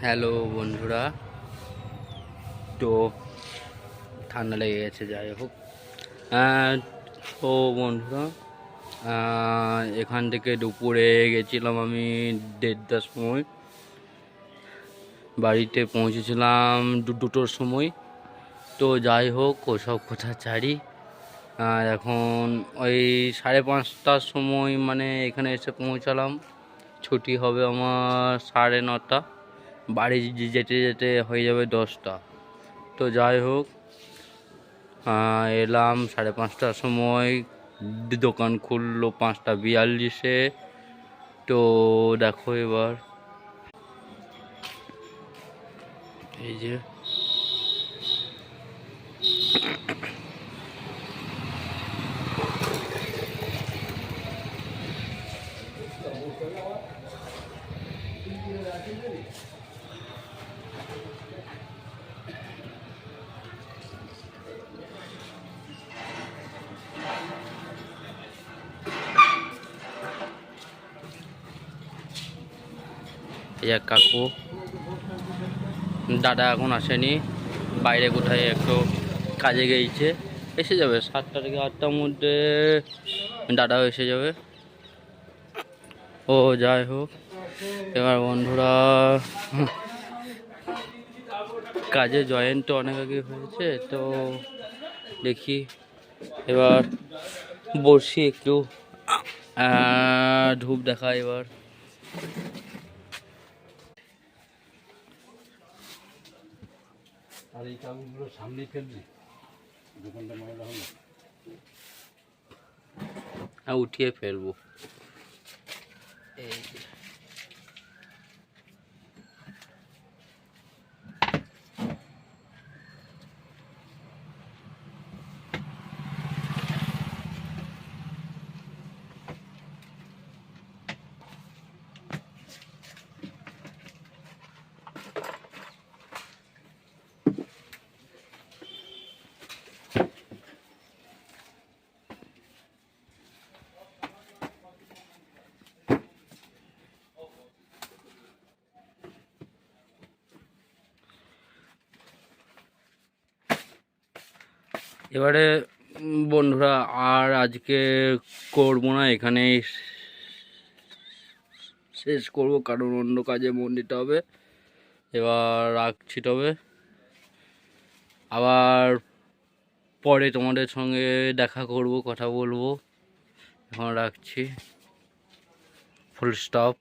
Hello বন্ধুরা, তো ঠান্ডা লেগে গেছে। যাই হোক, তো বন্ধুরা, এখান থেকে দুপুরে গেছিলাম আমি 1:30টার সময়, বাড়িতে পৌঁছেছিলাম দুটোর সময়। তো যাই হোক, ওসব কথা ছাড়ি। এখন ওই 5:30টার সময় মানে এখানে এসে পৌঁছালাম। ছুটি হবে আমার 9:30, বাড়ি যেতে যেতে হয়ে যাবে 10টা। তো যাই হোক, এলাম 5:30টার সময়, দোকান খুললো 5:42-এ। তো দেখো এবার এই যে এক কাকু, দাদা এখন আসেনি, বাইরে কোথায় একটু কাজে গিয়েছে। এসে যাবে 7টা থেকে 8টার মধ্যে, দাদাও এসে যাবে। ও যাই হোক, এবার বন্ধুরা, কাজে জয়েন তো অনেক আগে হয়েছে। তো দেখি এবার বসি একটু, ধূপ দেখা এবার। আর এই কাগজগুলো সামনেই ফেলবি, দোকানটা ময়লা হলো। উঠিয়ে ফেলবো। এই যে এবারে বন্ধুরা, আর আজকে করবো না, এখানেই শেষ করব, কারণ অন্য কাজে মন দিতে হবে। এবার রাখছি, তবে আবার পরে তোমাদের সঙ্গে দেখা করব, কথা বলবো। এখন রাখছি, ফুল স্টপ।